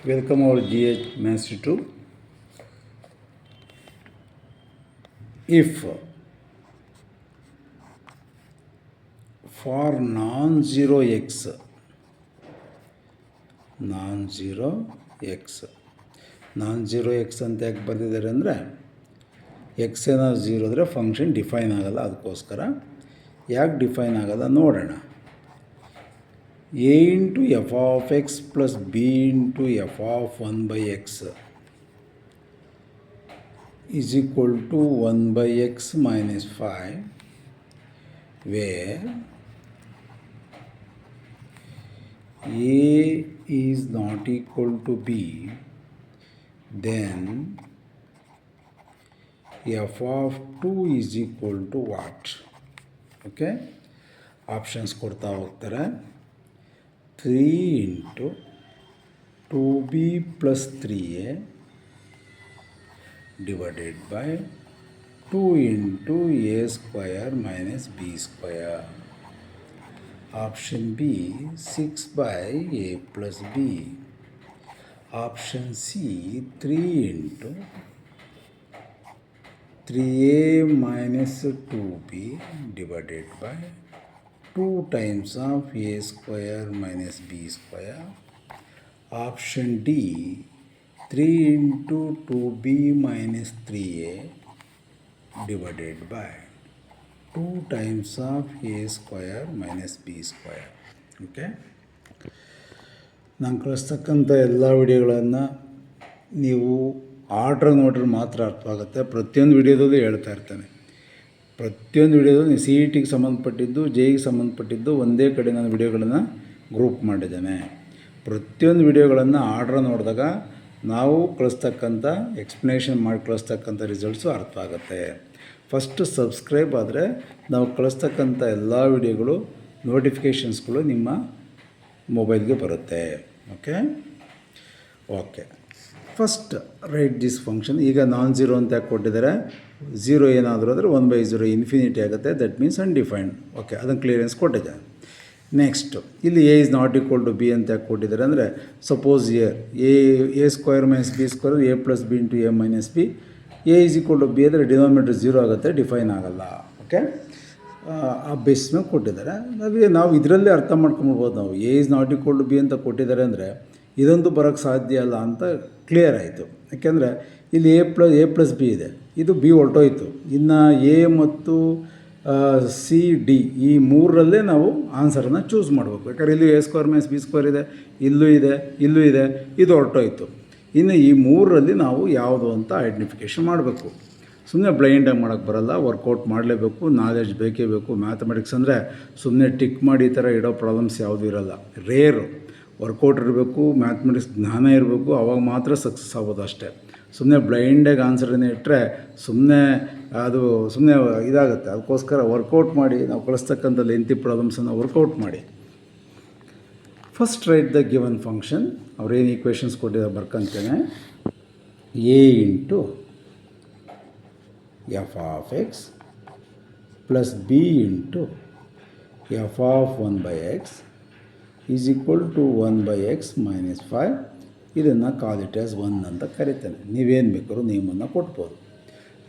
Welcome our GH Mastery 2. If for non-zero x ಅಂತ ಯಾಕೆ ಬರೆದಿದ್ದಾರೆ ಅಂದರೆ ಎಕ್ಸ್ ಏನಾದ್ರು ಝೀರೋ ಅಂದರೆ ಫಂಕ್ಷನ್ ಡಿಫೈನ್ ಆಗಲ್ಲ. ಅದಕ್ಕೋಸ್ಕರ ಯಾಕೆ ಡಿಫೈನ್ ಆಗಲ್ಲ ನೋಡೋಣ. a into f of x plus b into f of 1 by x is equal to 1 by x minus 5, where a is not equal to b, then f of 2 is equal to what? Okay, options ಕೊಡ್ತಾ ಹೋಗ್ತಾರೆ. 3 into 2b plus 3a divided by 2 into a square minus b square. Option B, 6 by a plus b. Option C, 3 into 3a minus 2b divided by 2 times of a square minus b square. Option D, 3 into 2b minus 3a divided by 2 times of a square minus b square. Okay, ನಾನು ಕಳಿಸ್ತಕ್ಕಂಥ ಎಲ್ಲ ವಿಡಿಯೋಗಳನ್ನು ನೀವು order ನೋಡ್ರೆ ಮಾತ್ರ ಅರ್ಥವಾಗುತ್ತೆ. ಪ್ರತಿಯೊಂದು ವಿಡಿಯೋದಲ್ಲೂ ಹೇಳ್ತಾ ಇರ್ತಾನೆ. ಪ್ರತಿಯೊಂದು ವಿಡಿಯೋದು ಸಿ ಇ ಟಿಗೆ ಸಂಬಂಧಪಟ್ಟಿದ್ದು, ಜೆಇಗೆ ಸಂಬಂಧಪಟ್ಟಿದ್ದು ಒಂದೇ ಕಡೆ ನಾನು ವಿಡಿಯೋಗಳನ್ನು ಗ್ರೂಪ್ ಮಾಡಿದ್ದೇನೆ. ಪ್ರತಿಯೊಂದು ವಿಡಿಯೋಗಳನ್ನು ಆರ್ಡ್ರ್ ನೋಡಿದಾಗ ನಾವು ಕಳಿಸ್ತಕ್ಕಂಥ ಎಕ್ಸ್ಪ್ಲನೇಷನ್ ಮಾಡಿ ಕಳಿಸ್ತಕ್ಕಂಥ ರಿಸಲ್ಟ್ಸು ಅರ್ಥ ಆಗುತ್ತೆ. ಫಸ್ಟ್ ಸಬ್ಸ್ಕ್ರೈಬ್ ಆದರೆ ನಾವು ಕಳಿಸ್ತಕ್ಕಂಥ ಎಲ್ಲ ವಿಡಿಯೋಗಳು ನೋಟಿಫಿಕೇಷನ್ಸ್ಗಳು ನಿಮ್ಮ ಮೊಬೈಲ್ಗೆ ಬರುತ್ತೆ. Okay, first write this function. ಈಗ ನಾನ್ ಝೀರೋ ಅಂತ ಯಾಕೆ ಕೊಟ್ಟಿದ್ದಾರೆ? ಝೀರೋ ಏನಾದರೂ ಅಂದರೆ 1/0 ಇನ್ಫಿನಿಟಿ ಆಗುತ್ತೆ. That means undefined. ಓಕೆ, ಅದನ್ನು ಕ್ಲಿಯರೆನ್ಸ್ ಕೊಟ್ಟಿದ್ದಾರೆ. ನೆಕ್ಸ್ಟು ಇಲ್ಲಿ A is not equal to B ಅಂತ ಯಾಕೆ ಕೊಟ್ಟಿದ್ದಾರೆ ಅಂದರೆ, suppose A square minus B square A plus B into A minus B, A is equal to B ಅಂದರೆ denominator zero ಆಗುತ್ತೆ, define ಆಗಲ್ಲ. ಓಕೆ, ಆ ಬೇಸ್ ಮೇಲೆ ಕೊಟ್ಟಿದ್ದಾರೆ. ಅದೇ ನಾವು ಇದರಲ್ಲೇ ಅರ್ಥ ಮಾಡ್ಕೊಂಬಿಡ್ಬೋದು. ನಾವು A is not equal to B ಅಂತ ಕೊಟ್ಟಿದ್ದಾರೆ ಅಂದರೆ ಇದೊಂದು ಬರೋಕ್ಕೆ ಸಾಧ್ಯ ಅಲ್ಲ ಅಂತ ಕ್ಲಿಯರ್ ಆಯಿತು. ಯಾಕೆಂದರೆ ಇಲ್ಲಿ ಎ ಪ್ಲಸ್ ಬಿ ಇದೆ, ಇದು ಬಿ ಹೊರಟೋಯ್ತು. ಇನ್ನು ಎ ಮತ್ತು ಸಿ ಡಿ ಈ ಮೂರರಲ್ಲೇ ನಾವು ಆನ್ಸರನ್ನು ಚೂಸ್ ಮಾಡಬೇಕು. ಯಾಕಂದರೆ ಇಲ್ಲಿ A square minus B square ಇದೆ, ಇಲ್ಲೂ ಇದೆ, ಇದು ಹೊರಟೋಯ್ತು. ಇನ್ನು ಈ ಮೂರರಲ್ಲಿ ನಾವು ಯಾವುದು ಅಂತ ಐಡೆಂಟಿಫಿಕೇಷನ್ ಮಾಡಬೇಕು. ಸುಮ್ಮನೆ ಬ್ಲೈಂಡಾಗಿ ಮಾಡೋಕ್ಕೆ ಬರಲ್ಲ, ವರ್ಕೌಟ್ ಮಾಡಲೇಬೇಕು, ನಾಲೆಡ್ಜ್ ಬೇಕೇ ಬೇಕು. ಮ್ಯಾಥಮೆಟಿಕ್ಸ್ ಅಂದರೆ ಸುಮ್ಮನೆ ಟಿಕ್ ಮಾಡಿ ಈ ಥರ ಇಡೋ ಪ್ರಾಬ್ಲಮ್ಸ್ ಯಾವುದೂ ಇರೋಲ್ಲ. ರೇರು ವರ್ಕೌಟ್ ಇರಬೇಕು, ಮ್ಯಾಥಮೆಟಿಕ್ಸ್ ಜ್ಞಾನ ಇರಬೇಕು, ಆವಾಗ ಮಾತ್ರ ಸಕ್ಸಸ್ ಆಗೋದು ಅಷ್ಟೇ. ಸುಮ್ಮನೆ ಬ್ಲೈಂಡಾಗಿ ಆನ್ಸರನ್ನೇ ಇಟ್ಟರೆ ಸುಮ್ಮನೆ ಇದಾಗುತ್ತೆ. ಅದಕ್ಕೋಸ್ಕರ ವರ್ಕೌಟ್ ಮಾಡಿ ನಾವು ಕಳಿಸ್ತಕ್ಕಂಥ ಲೆಂತಿ ಪ್ರಾಬ್ಲಮ್ಸನ್ನು ವರ್ಕೌಟ್ ಮಾಡಿ. First write the given function. ಅವ್ರೇನು ಈಕ್ವೇಷನ್ಸ್ ಕೊಟ್ಟಿದ್ದಾರೆ ಬರ್ಕೊಂತೇನೆ. A into F of X plus B into F of 1 by x is equal to 1 by x minus 5. ಇದನ್ನು ಕಾಲ್ ಇಟ್ ಆಸ್ 1 ಅಂತ ಕರಿತಾನೆ. ನೀವೇನು ಬೇಕಾದ್ರೂ ನೇಮನ್ನು ಕೊಟ್ಬೋದು.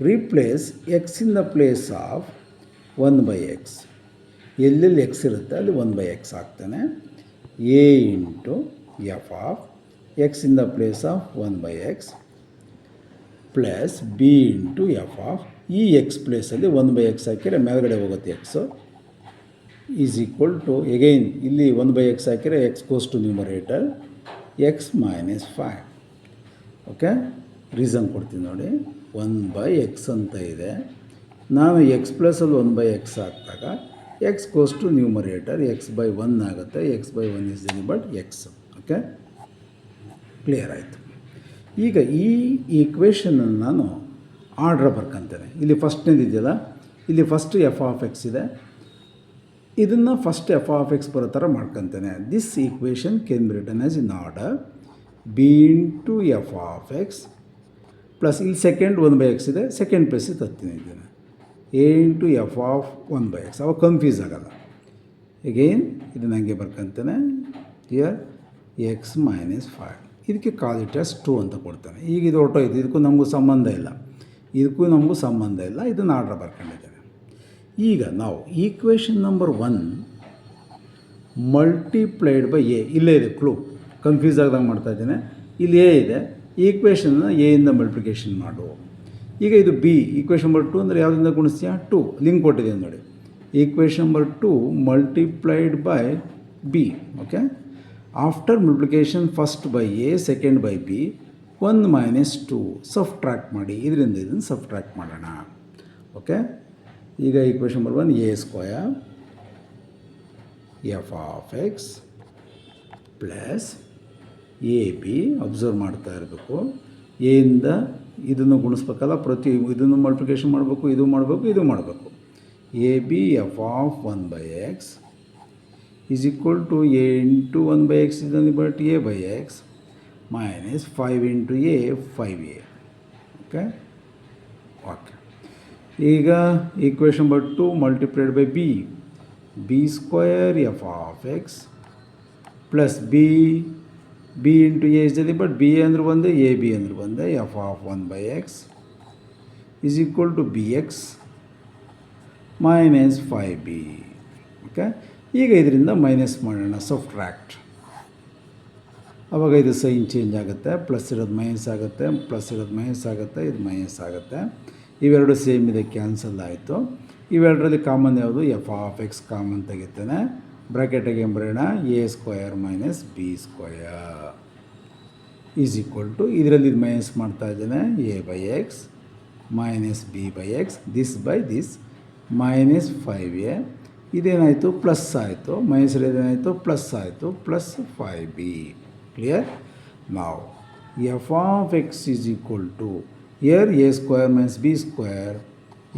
Replace X in the place of 1 by x. ಎಲ್ಲೆಲ್ಲಿ ಎಕ್ಸ್ ಇರುತ್ತೆ ಅಲ್ಲಿ 1 by x ಆಗ್ತಾನೆ. A into F of X in the place of 1 by x plus B into F of ಈ ಎಕ್ಸ್ ಪ್ಲೇಸಲ್ಲಿ 1 by x ಹಾಕಿದರೆ ಮೇಲ್ಗಡೆ ಹೋಗುತ್ತೆ X, is equal to again ಇಲ್ಲಿ 1 by x ಹಾಕಿದರೆ X goes to numerator X minus 5. Okay, reason ಕೊಡ್ತೀನಿ ನೋಡಿ. 1 by x ಅಂತ ಇದೆ, ನಾನು ಎಕ್ಸ್ ಪ್ಲಸಲ್ಲಿ 1 by x ಹಾಕಿದಾಗ x goes to numerator x by 1 ಆಗುತ್ತೆ. X by 1 is any but x. Okay, clear ಆಯಿತು. ಈಗ ಈ ಈಕ್ವೇಷನನ್ನು ನಾನು ಆರ್ಡ್ರ್ ಬರ್ಕೊಂತೇನೆ. ಇಲ್ಲಿ ಫಸ್ಟ್ನೇದು ಇದೆಯಲ್ಲ, ಇಲ್ಲಿ ಫಸ್ಟ್ ಎಫ್ ಆಫ್ ಎಕ್ಸ್ ಇದೆ, ಇದನ್ನು ಫಸ್ಟ್ ಎಫ್ ಆಫ್ ಎಕ್ಸ್ ಬರೋ ಥರ ಮಾಡ್ಕೊತೇನೆ. This equation can be written as in order B into F of X plus ಇಲ್ಲಿ ಸೆಕೆಂಡ್ 1 by x ಇದೆ, ಸೆಕೆಂಡ್ ಪ್ಲೇಸಿಗೆ ತರ್ತೀನಿ ಇದನ್ನು A into F of 1 by x. ಅವಾಗ ಕನ್ಫ್ಯೂಸ್ ಆಗಲ್ಲ. ಎಗೈನ್ ಇದನ್ನು ಹಂಗೆ ಬರ್ಕೊತೇನೆ. ಹಿಯರ್ ಎಕ್ಸ್ ಮೈನಸ್ 5 ಇದಕ್ಕೆ ಕಾಲ್ ಇಟ್ ಆಸ್ 2 ಅಂತ ಕೊಡ್ತಾನೆ. ಈಗ ಇದು ಹೊರಟೋಯ್ತು, ಇದಕ್ಕೂ ನಮಗೂ ಸಂಬಂಧ ಇಲ್ಲ, ಇದಕ್ಕೂ ನಮಗೂ ಸಂಬಂಧ ಇಲ್ಲ, ಇದನ್ನು ಆರ್ಡ್ರ್ ಬರ್ಕೊಂಡಿದ್ದೇವೆ. ಈಗ ನಾವು equation number 1 multiplied by A, ಇಲ್ಲೇ ಇದೆ ಕ್ಲೂ, ಕನ್ಫ್ಯೂಸ್ ಆಗ್ದಂಗೆ ಮಾಡ್ತಾಯಿದ್ದೇನೆ. ಇಲ್ಲಿ ಎ ಇದೆ, ಈಕ್ವೇಷನ್ನ ಎಯಿಂದ ಮಲ್ಟಿಪ್ಲಿಕೇಶನ್ ಮಾಡು. ಈಗ ಇದು ಬಿ, ಈಕ್ವೇಷನ್ ನಂಬರ್ 2 ಅಂದರೆ ಯಾವುದರಿಂದ ಗುಣಿಸ್ತೀಯಾ? 2 ಲಿಂಕ್ ಕೊಟ್ಟಿದೆ ನೋಡಿ. Equation number 2 multiplied by B. Okay, after multiplication first by A second by B 1 minus 2 subtract ಮಾಡಿ, ಇದರಿಂದ ಇದನ್ನು ಸಬ್ಟ್ರಾಕ್ಟ್ ಮಾಡೋಣ. ಓಕೆ, ಈಗ equation number 1 A square F of X plus A B, observe ಮಾಡ್ತಾ ಇರಬೇಕು, ಎಯಿಂದ ಇದನ್ನು ಗುಣಿಸ್ಬೇಕಲ್ಲ, ಪ್ರತಿ ಇದನ್ನು ಮಲ್ಟಿಪ್ಲಿಕೇಶನ್ ಮಾಡಬೇಕು, ಇದು ಮಾಡಬೇಕು, ಇದು ಮಾಡಬೇಕು. A B F of 1 by X is equal to a into 1 by x is nothing but a by x minus 5 into a 5a. Okay. ಈಗ equation number 2 multiplied by B, B square F of X plus B into A is nothing but B ಅಂದ್ರೆ ಬಂದೆ, A B ಅಂದ್ರೆ ಬಂದೆ, F of 1 by x is equal to B x minus 5b. Okay, ಈಗ ಇದರಿಂದ minus ಮಾಡೋಣ, subtract. ಆವಾಗ ಇದು sign change ಆಗುತ್ತೆ, ಪ್ಲಸ್ ಇರೋದು ಮೈನಸ್ ಆಗುತ್ತೆ, ಪ್ಲಸ್ ಇರೋದು ಮೈನಸ್ ಆಗುತ್ತೆ, ಇದು ಮೈನಸ್ ಆಗುತ್ತೆ. ಇವೆರಡು ಸೇಮ್ ಇದೆ, ಕ್ಯಾನ್ಸಲ್ ಆಯಿತು. ಇವೆರಡರಲ್ಲಿ ಕಾಮನ್ ಯಾವುದು? ಎಫ್ ಆಫ್ ಎಕ್ಸ್ ಕಾಮನ್ ತೆಗಿತಾನೆ, ಬ್ರ್ಯಾಕೆಟಿಗೆ ಬರೋಣ, A square minus B square is equal to, ಇದರಲ್ಲಿ ಇದು ಮೈನಸ್ ಮಾಡ್ತಾ ಇದ್ದೇನೆ, A by X minus B by X, this by this minus 5a. ಇದೇನಾಯಿತು? ಪ್ಲಸ್ ಆಯಿತು, ಮೈನಸ್ ಇದೇನಾಯಿತು? ಪ್ಲಸ್ ಆಯಿತು, ಪ್ಲಸ್ 5b. ಕ್ಲಿಯರ್? ನಾವು F of X is equal to ear A square minus B square,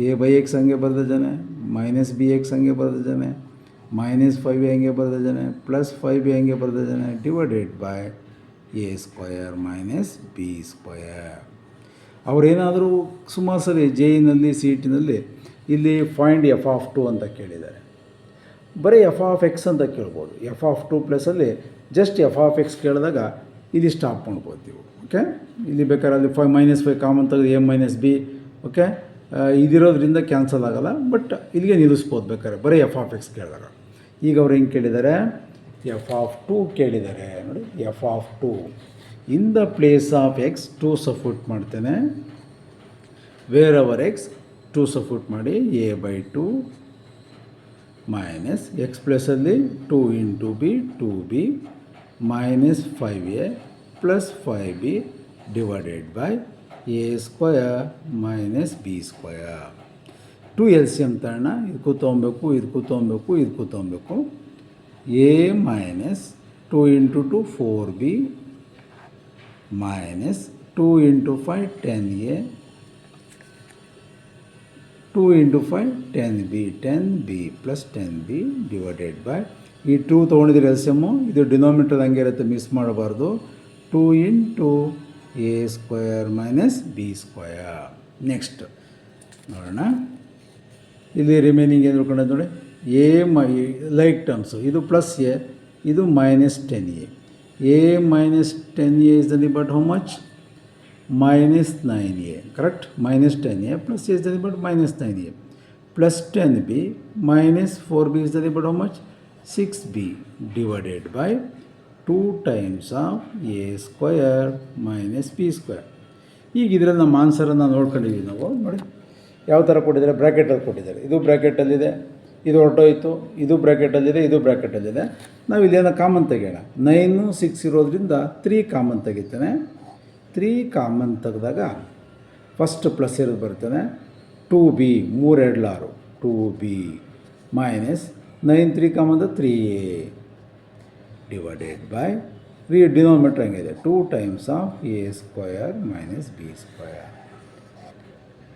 A by X ಹಂಗೆ ಬರೆದಿದ್ದಾನೆ, minus B X ಹಂಗೆ ಬರೆದಿದ್ದಾನೆ, minus 5a ಹಂಗೆ ಬರೆದಿದ್ದಾನೆ, ಪ್ಲಸ್ 5b ಹಂಗೆ ಬರೆದಿದ್ದಾನೆ, divided by A square minus B square. ಅವರೇನಾದರೂ ಸುಮಾರು ಸರಿ ಜೆಇನಲ್ಲಿ ಸಿ ಇ ಟಿನಲ್ಲಿ ಇಲ್ಲಿ ಫೈಂಡ್ ಎಫ್ ಆಫ್ 2 ಅಂತ ಕೇಳಿದ್ದಾರೆ. ಬರೀ ಎಫ್ ಆಫ್ ಎಕ್ಸ್ ಅಂತ ಕೇಳ್ಬೋದು. ಎಫ್ ಆಫ್ 2 ಪ್ಲಸಲ್ಲಿ ಜಸ್ಟ್ ಎಫ್ ಆಫ್ ಎಕ್ಸ್ ಕೇಳಿದಾಗ ಇಲ್ಲಿ ಸ್ಟಾಪ್ ಮಾಡ್ಬೋದು. ಓಕೆ, ಇಲ್ಲಿ ಬೇಕಾದ್ರೆ ಅಲ್ಲಿ ಮೈನಸ್ 5 ಕಾಮನ್ ತೆಗೆದು ಎ ಮೈನಸ್ ಬಿ. ಓಕೆ, ಇದಿರೋದ್ರಿಂದ ಕ್ಯಾನ್ಸಲ್ ಆಗೋಲ್ಲ, ಬಟ್ ಇಲ್ಲಿಗೆ ನಿಲ್ಲಿಸ್ಬೋದು ಬೇಕಾದ್ರೆ ಬರೀ ಎಫ್ ಆಫ್ ಎಕ್ಸ್ ಕೇಳಿದಾಗ. ಈಗ ಅವ್ರು ಹೆಂಗೆ ಕೇಳಿದ್ದಾರೆ? ಎಫ್ ಆಫ್ 2 ಕೇಳಿದ್ದಾರೆ ನೋಡಿ. F of 2 in the place of X 2 substitute ಮಾಡ್ತೇನೆ, ವೇರ್ ಅವರ್ ಎಕ್ಸ್ 2 ಸಬ್ಸ್ಟಿಟ್ಯೂಟ್ ಮಾಡಿ, ಎ ಬೈ 2 ಮೈನಸ್ ಎಕ್ಸ್ ಪ್ಲಸಲ್ಲಿ 2 into B 2b minus 5a plus 5b divided by A square minus B square. 2 L C M ತಗೋಣ, ಇದಕ್ಕೂ ತೊಗೊಬೇಕು, ಇದಕ್ಕೂ ತೊಗೊಬೇಕು, ಇದಕ್ಕೂ ತೊಗೊಬೇಕು. A minus 2 into 2 4b minus 2 into 5 10a 2 into 5 10b plus 10b divided by ಈ 2 ತೊಗೊಂಡಿದ್ರೆ L C M, ಇದು denominator ಹಂಗೆ ಇರುತ್ತೆ, ಮಿಸ್ ಮಾಡಬಾರ್ದು. 2 into A square minus B square. Next ನೋಡೋಣ, ಇಲ್ಲಿ ರಿಮೈನಿಂಗ್ ಏನು ತಿಳ್ಕೊಂಡೆ ನೋಡಿ. ಎ ಲೈಕ್ ಟರ್ಮ್ಸು, ಇದು ಪ್ಲಸ್ ಎ, ಇದು minus 10a. A minus 10a is nothing but how much? minus 9a, correct? Minus 10a plus a is nothing but minus 9a plus 10b minus 4b is nothing but how much? 6b divided by 2 times of a square minus b square. ಈಗ ಇದರಲ್ಲಿ ನಮ್ಮ ಆನ್ಸರನ್ನು ನೋಡ್ಕೊಂಡಿದ್ದೀವಿ ನಾವು. ನೋಡಿ ಯಾವ ಥರ ಕೊಟ್ಟಿದ್ದಾರೆ, ಬ್ರ್ಯಾಕೆಟಲ್ಲಿ ಕೊಟ್ಟಿದ್ದಾರೆ. ಇದು ಬ್ರ್ಯಾಕೆಟಲ್ಲಿದೆ, ಇದು ಹೊರಟೋಯ್ತು, ಇದು ಬ್ರ್ಯಾಕೆಟಲ್ಲಿದೆ, ಇದು ಬ್ರ್ಯಾಕೆಟಲ್ಲಿದೆ. ನಾವು ಇಲ್ಲೇನೋ ಕಾಮನ್ ತೆಗೆಯೋಣ. 9 6 ಇರೋದ್ರಿಂದ 3 ಕಾಮನ್ ತೆಗಿತಾನೆ. 3 ಕಾಮನ್ ತೆಗೆದಾಗ ಫಸ್ಟ್ ಪ್ಲಸ್ ಇರೋದು ಬರ್ತದೆ, 2b 3 2 6 2b minus 9 3 common 3a divided by denominator ಹೆಂಗಿದೆ 2 times of A square minus B square.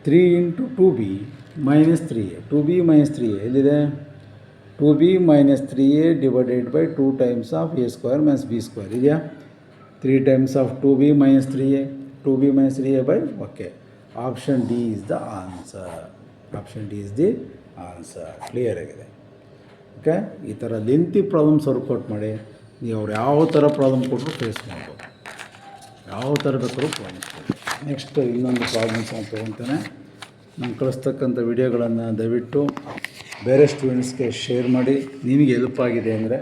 3 into 2b minus 3a 2b minus 3a ಎಲ್ಲಿದೆ? 2b minus 3a divided by 2 times of A square minus B square ಇದೆಯಾ? 3 times of 2b minus 3a, 2b minus 3a by, okay. Option D is the answer. Option D is the answer. Clear ಆಗಿದೆ. Okay, ಈ ಥರ lengthy problems workout ಮಾಡಿ ನೀವು ಅವ್ರು ಯಾವ ಥರ problem ಕೊಟ್ಟರು ಫೇಸ್ ಮಾಡ್ಬೋದು. ಯಾವ ಥರ ಬೇಕಾದ್ರೂ ಪ್ರಾಬ್ಲಮ್ಸ್ ನೆಕ್ಸ್ಟ್ ಇನ್ನೊಂದು ಪ್ರಾಬ್ಲಮ್ಸ್ ಅಂತ ತೊಗೊತೇನೆ. ನಾನು ಕಳಿಸ್ತಕ್ಕಂಥ ವಿಡಿಯೋಗಳನ್ನು ದಯವಿಟ್ಟು ಬೇರೆ ಸ್ಟೂಡೆಂಟ್ಸ್ಗೆ ಶೇರ್ ಮಾಡಿ, ನಿಮಗೆ ಹೆಲ್ಪ್ ಆಗಿದೆ ಅಂದರೆ.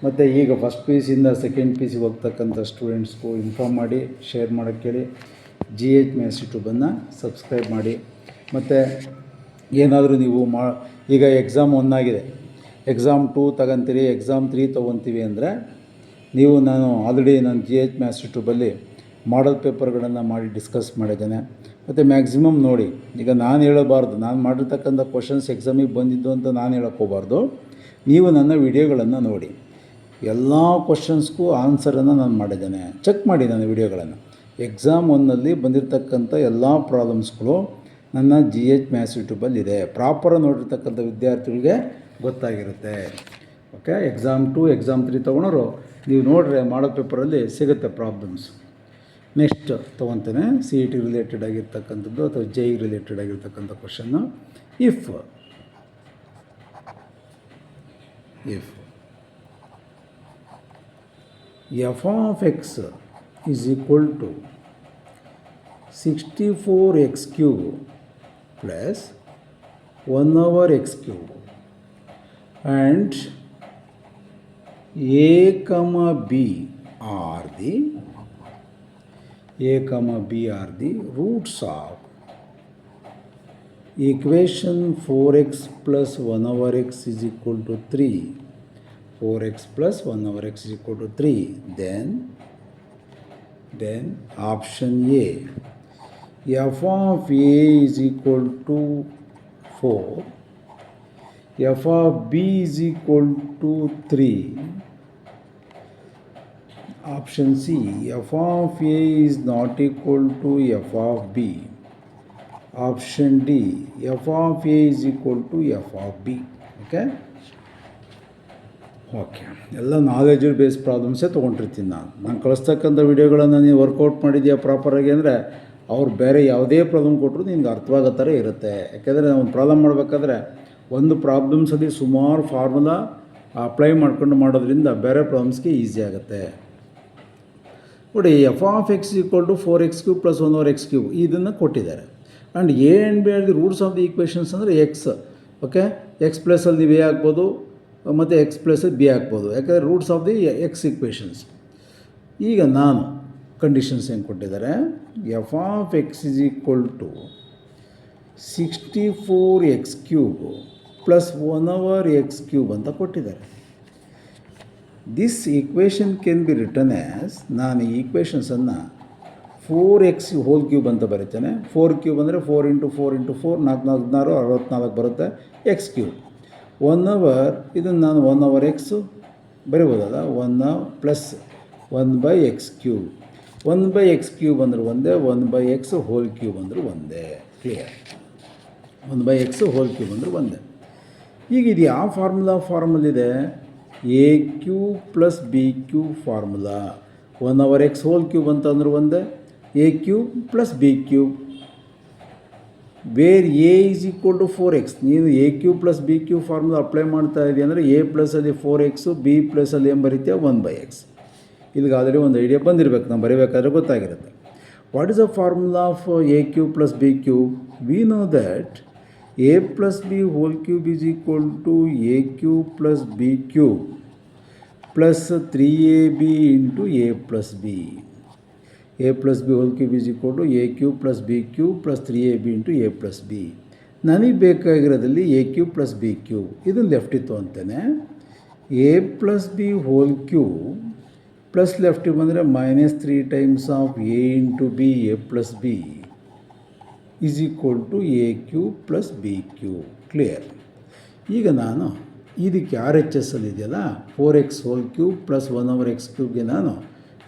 ಮತ್ತು ಈಗ ಫಸ್ಟ್ ಪಿ ಯು ಸಿಯಿಂದ ಸೆಕೆಂಡ್ ಪಿ ಯು ಸಿಗೆ ಹೋಗ್ತಕ್ಕಂಥ ಸ್ಟೂಡೆಂಟ್ಸ್ಗೂ ಇನ್ಫಾರ್ಮ್ ಮಾಡಿ ಶೇರ್ ಮಾಡೋಕ್ಕೆ ಹೇಳಿ. GH ಮ್ಯಾಥ್ಸ್ ಯೂಟ್ಯೂಬನ್ನು ಸಬ್ಸ್ಕ್ರೈಬ್ ಮಾಡಿ. ಮತ್ತು ಏನಾದರೂ ನೀವು ಈಗ ಎಕ್ಸಾಮ್ 1 ಆಗಿದೆ, ಎಕ್ಸಾಮ್ 2 ತಗೊಂತೀರಿ, ಎಕ್ಸಾಮ್ 3 ತೊಗೊತೀವಿ ಅಂದರೆ ನೀವು ನಾನು GH ಮ್ಯಾಥ್ಸ್ ಯೂಟ್ಯೂಬಲ್ಲಿ ಮಾಡಲ್ ಪೇಪರ್ಗಳನ್ನು ಮಾಡಿ ಡಿಸ್ಕಸ್ ಮಾಡಿದ್ದೇನೆ. ಮತ್ತು ಮ್ಯಾಕ್ಸಿಮಮ್ ನೋಡಿ, ಈಗ ನಾನು ಹೇಳಬಾರ್ದು, ನಾನು ಮಾಡಿರ್ತಕ್ಕಂಥ ಕ್ವಶನ್ಸ್ ಎಕ್ಸಾಮಿಗೆ ಬಂದಿದ್ದು ಅಂತ ನಾನು ಹೇಳೋಕ್ಕೋಗಬಾರ್ದು. ನೀವು ನನ್ನ ವಿಡಿಯೋಗಳನ್ನು ನೋಡಿ, ಎಲ್ಲ ಕ್ವಶನ್ಸ್ಗೂ ಆನ್ಸರನ್ನು ನಾನು ಮಾಡಿದ್ದೇನೆ. ಚೆಕ್ ಮಾಡಿ ನನ್ನ ವಿಡಿಯೋಗಳನ್ನು. ಎಕ್ಸಾಮ್ 1ನಲ್ಲಿ ಬಂದಿರತಕ್ಕಂಥ ಎಲ್ಲ ಪ್ರಾಬ್ಲಮ್ಸ್ಗಳು ನನ್ನ GH ಮ್ಯಾಥ್ಸ್ ಯೂಟ್ಯೂಬಲ್ಲಿದೆ. ಪ್ರಾಪರ್ ನೋಡಿರ್ತಕ್ಕಂಥ ವಿದ್ಯಾರ್ಥಿಗಳಿಗೆ ಗೊತ್ತಾಗಿರುತ್ತೆ. ಓಕೆ, ಎಕ್ಸಾಮ್ 2 ಎಕ್ಸಾಮ್ 3 ತೊಗೊಳೋರು ನೀವು ನೋಡ್ರೆ ಮಾಡೋ ಪೇಪರಲ್ಲಿ ಸಿಗುತ್ತೆ ಪ್ರಾಬ್ಲಮ್ಸ್. ನೆಕ್ಸ್ಟ್ ತೊಗೊತೇನೆ CET ರಿಲೇಟೆಡ್ ಆಗಿರ್ತಕ್ಕಂಥದ್ದು ಅಥವಾ JEE ರಿಲೇಟೆಡ್ ಆಗಿರ್ತಕ್ಕಂಥ question. If f of x is equal to 64x cube plus 1 over x cube and a comma b are the roots of equation 4x plus 1 over x is equal to 3, 4x plus 1 over x is equal to 3, then option A, f of A is equal to 4, f of B is equal to 3, option C, f of A is not equal to f of B, option D, f of A is equal to f of B. Okay, ಎಲ್ಲ knowledge base ಪ್ರಾಬ್ಲಮ್ಸೇ ತೊಗೊಂಡಿರ್ತೀನಿ. ನಾನು ಕಳಿಸ್ತಕ್ಕಂಥ ವಿಡಿಯೋಗಳನ್ನು ನೀವು workout ಮಾಡಿದೆಯಾ ಪ್ರಾಪರಾಗಿ ಅಂದರೆ ಅವ್ರು ಬೇರೆ ಯಾವುದೇ problem ಕೊಟ್ಟರು ನಿಮ್ಗೆ ಅರ್ಥವಾಗೋ ಥರ ಇರುತ್ತೆ. ಯಾಕೆಂದರೆ ನಾವು ಒಂದು ಪ್ರಾಬ್ಲಮ್ ಮಾಡಬೇಕಾದ್ರೆ ಒಂದು ಪ್ರಾಬ್ಲಮ್ಸಲ್ಲಿ ಸುಮಾರು ಫಾರ್ಮುಲಾ ಅಪ್ಲೈ ಮಾಡ್ಕೊಂಡು ಮಾಡೋದ್ರಿಂದ ಬೇರೆ ಪ್ರಾಬ್ಲಮ್ಸ್ಗೆ ಈಸಿ ಆಗುತ್ತೆ. ನೋಡಿ, f of x equal to 4x cube plus 1 over x cube ಇದನ್ನು ಕೊಟ್ಟಿದ್ದಾರೆ. And A and B R the roots of the equations ಅಂದರೆ ಎಕ್ಸ್. ಓಕೆ, ಎಕ್ಸ್ ಪ್ಲಸಲ್ಲಿ ನೀವು A ಹಾಕ್ಬೋದು ಮತ್ತು ಎಕ್ಸ್ ಪ್ಲಸಲ್ಲಿ B ಹಾಕ್ಬೋದು, ಯಾಕಂದರೆ roots of the X equations. ಈಗ ನಾನು ಕಂಡೀಷನ್ಸ್ ಏನು ಕೊಟ್ಟಿದ್ದಾರೆ, f of x is equal to 64x cube plus 1 over x cube ಅಂತ ಕೊಟ್ಟಿದ್ದಾರೆ. This equation can be return as, ನಾನು ಈ ಈಕ್ವೇಷನ್ಸನ್ನು 4x ಹೋಲ್ ಕ್ಯೂಬ್ ಅಂತ ಬರೀತೇನೆ. 4 ಕ್ಯೂಬ್ ಅಂದರೆ 4 × 4 × 4 4 4 64 ಬರುತ್ತೆ. ಎಕ್ಸ್ ಕ್ಯೂಬ್ 1 ಓವರ್, ಇದನ್ನು ನಾನು 1 over x ಬರಿಬೋದಲ್ಲ, 1 plus 1/x cube. 1/x cube ಅಂದ್ರೆ ಒಂದೇ, 1/x ಹೋಲ್ ಕ್ಯೂಬ್ ಅಂದ್ರೆ ಒಂದೇ. ಕ್ಲಿಯರ್? 1/x ಹೋಲ್ ಕ್ಯೂಬ್ ಅಂದ್ರೆ ಒಂದೇ. ಈಗ ಇದು ಯಾವ ಫಾರ್ಮುಲಿದೆ? A cube plus B cube formula. 1 over x whole cube ಅಂತಂದ್ರೆ ಒಂದೇ, A cube plus B cube, where A is equal to 4x. ನೀನು A cube plus B cube formula apply ಮಾಡ್ತಾ ಇದೆಯಾ ಅಂದರೆ A ಪ್ಲಸಲ್ಲಿ 4x, B ಪ್ಲಸಲ್ಲಿ ಏನು ಬರೀತೀಯ 1/x. ಇಲ್ಲಿಗೆ already ಒಂದು idea ಬಂದಿರಬೇಕು, ನಾವು ಬರೀಬೇಕಾದ್ರೆ ಗೊತ್ತಾಗಿರುತ್ತೆ. What is the formula of A cube plus B cube? We know that A plus B whole cube is equal to A cube plus B cube plus 3AB into A plus B. A plus B whole cube is equal to A cube plus B cube plus 3AB into A plus B. ನನಗೆ ಬೇಕಾಗಿರೋದಲ್ಲಿ A cube plus B cube, ಇದು ಲೆಫ್ಟಿತ್ತು ಅಂತೇನೆ. A plus B whole cube plus ಲೆಫ್ಟಿಗೆ ಬಂದರೆ -3 times of A into B, A plus B is equal to A cube plus B cube. Clear? ಈಗ ನಾನು ಇದಕ್ಕೆ RHS ಅಲ್ಲಿ ಇದೆಯಲ್ಲ 4x whole cube plus 1 over x ಕ್ಯೂಬ್ಗೆ ನಾನು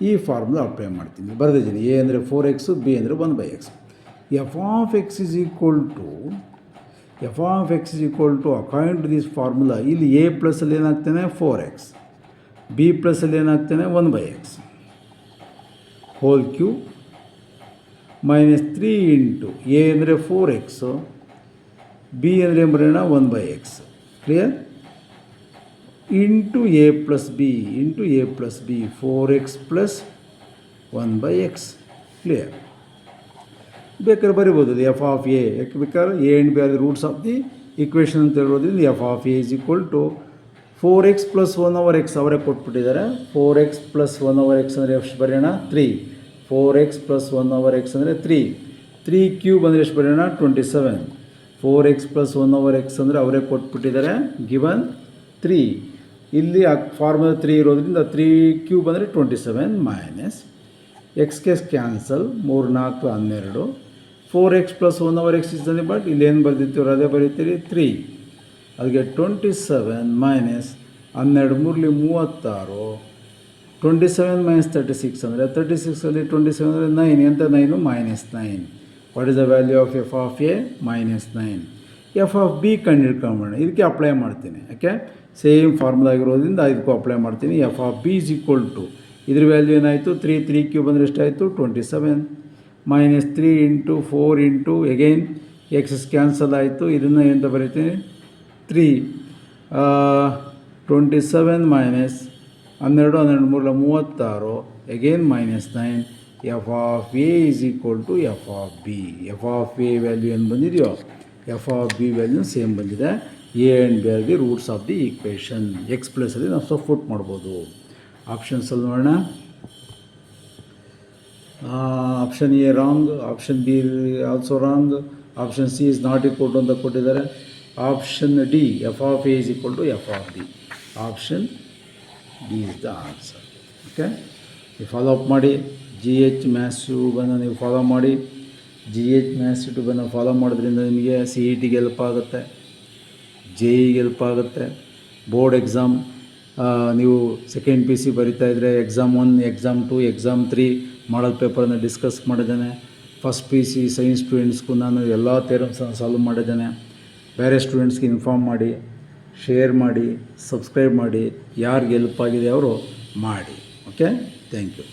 ಈ ಫಾರ್ಮುಲಾ ಅಪ್ಲೈ ಮಾಡ್ತೀನಿ. ಬರೆದಿದ್ದೀನಿ. A ಅಂದರೆ 4x, B ಅಂದರೆ 1/x. f of x is equal to according to this formula, ಇಲ್ಲಿ A ಪ್ಲಸಲ್ಲಿ ಏನಾಗ್ತಾನೆ 4x, B ಪ್ಲಸಲ್ಲಿ ಏನಾಗ್ತಾನೆ 1/x whole cube -3 into A ಅಂದರೆ 4x, B ಅಂದರೆ ಬರೋಣ 1/x. Clear? Into A plus B 4x plus 1/x. Clear. ಬೇಕಾದ್ರೆ ಬರಿಬೋದು ಎಫ್ ಆಫ್ ಎ, ಯಾಕೆ ಬೇಕಾದ್ರೆ A and B are the roots of the equation ಅಂತ ಇರೋದ್ರಿಂದ F of A is equal to 4x + 1/x ಅವರೇ ಕೊಟ್ಬಿಟ್ಟಿದ್ದಾರೆ. 4x + 1/x ಅಂದರೆ ಎಷ್ಟು ಬರೆಯೋಣ? 3. 4x + 1/x ಅಂದರೆ 3. 3 ಕ್ಯೂಬ್ ಅಂದರೆ ಎಷ್ಟು ಬರೆಯೋಣ? 27. 4x + 1/x ಅಂದರೆ ಅವರೇ ಕೊಟ್ಬಿಟ್ಟಿದ್ದಾರೆ, ಗಿವನ್ 3. ಇಲ್ಲಿ ಫಾರ್ಮುಲಾ 3 ಇರೋದ್ರಿಂದ 3 ಕ್ಯೂಬ್ ಅಂದರೆ 27 ಮೈನಸ್ ಎಕ್ಸ್ಗೆ ಕ್ಯಾನ್ಸಲ್, 3 4 12. 4x + 1/x ಇಸ್ ಅಂದರೆ ಬಟ್ ಇಲ್ಲೇನು ಬರೆದಿರ್ತೀವಿ ಅದೇ ಬರೀತೀರಿ 3. ಅದಕ್ಕೆ 27 ಮೈನಸ್ 12 3 36. 27 ಮೈನಸ್ 36 ಅಂದರೆ 36ಅಲ್ಲಿ 27 ಅಂದರೆ 9. ಎಂತ 9? -9. What is the value of F of A? -9. F of B ಕಂಡುಹಿಡ್ಕೊಂಬೋಣ. ಇದಕ್ಕೆ ಅಪ್ಲೈ ಮಾಡ್ತೀನಿ, ಯಾಕೆ ಸೇಮ್ ಫಾರ್ಮುಲಾ ಆಗಿರೋದ್ರಿಂದ ಇದಕ್ಕೂ ಅಪ್ಲೈ ಮಾಡ್ತೀನಿ. F of B is equal to ಇದ್ರ ವ್ಯಾಲ್ಯೂ ಏನಾಯಿತು? 3 ಕ್ಯೂಬ್ ಅಂದರೆ ಎಷ್ಟಾಯಿತು? 27 minus 3 into 4 into again X's cancel ಆಯಿತು. ಇದನ್ನು ಎಂತ ಬರೀತೀನಿ? 3. 27 minus 12 12 36 again -9. F of A is equal to F of B. F of A value ಏನು ಬಂದಿದೆಯೋ F of B value same ಬಂದಿದೆ. A and B are the roots of the equation. X ಪ್ಲಸಲ್ಲಿ ನಾವು substitute ಮಾಡ್ಬೋದು. ಆಪ್ಷನ್ಸಲ್ಲಿ ನೋಡೋಣ. Option A wrong, option B also wrong, option C is not equal to ಅಂತ ಕೊಟ್ಟಿದ್ದಾರೆ. Option D F of A is equal to F of B. Option D is the answer. Okay, ನೀವು follow up ಮಾಡಿ. G H maths ಟ್ಯೂಬನ್ನು ನೀವು follow ಮಾಡಿ. G H maths ಟ್ಯೂಬನ್ನು follow ಮಾಡೋದ್ರಿಂದ ನಿಮಗೆ ಸಿ ಇ ಟಿಗೆ ಹೆಲ್ಪ್ ಆಗುತ್ತೆ, ಜೆ ಇಗೆ ಹೆಲ್ಪ್ ಆಗುತ್ತೆ. ಬೋರ್ಡ್ ಎಕ್ಸಾಮ್ ನೀವು second P C ಬರಿತಾಯಿದ್ರೆ exam 1, exam 2, exam 3 ಮಾಡಲ್ ಪೇಪರನ್ನು ಡಿಸ್ಕಸ್ ಮಾಡಿದ್ದೇನೆ. ಫಸ್ಟ್ ಪಿ ಸಿ ಸೈನ್ಸ್ ಸ್ಟೂಡೆಂಟ್ಸ್ಗೂ ನಾನು ಎಲ್ಲ ಥಿಯರಮ್ಸನ್ನು ಸಾಲ್ವ್ ಮಾಡಿದ್ದೇನೆ. ಬೇರೆ ಸ್ಟೂಡೆಂಟ್ಸ್ಗೆ ಇನ್ಫಾರ್ಮ್ ಮಾಡಿ, ಶೇರ್ ಮಾಡಿ, ಸಬ್ಸ್ಕ್ರೈಬ್ ಮಾಡಿ. ಯಾರಿಗೆ ಹೆಲ್ಪ್ ಆಗಿದೆ ಅವರು ಮಾಡಿ. Okay, thank you.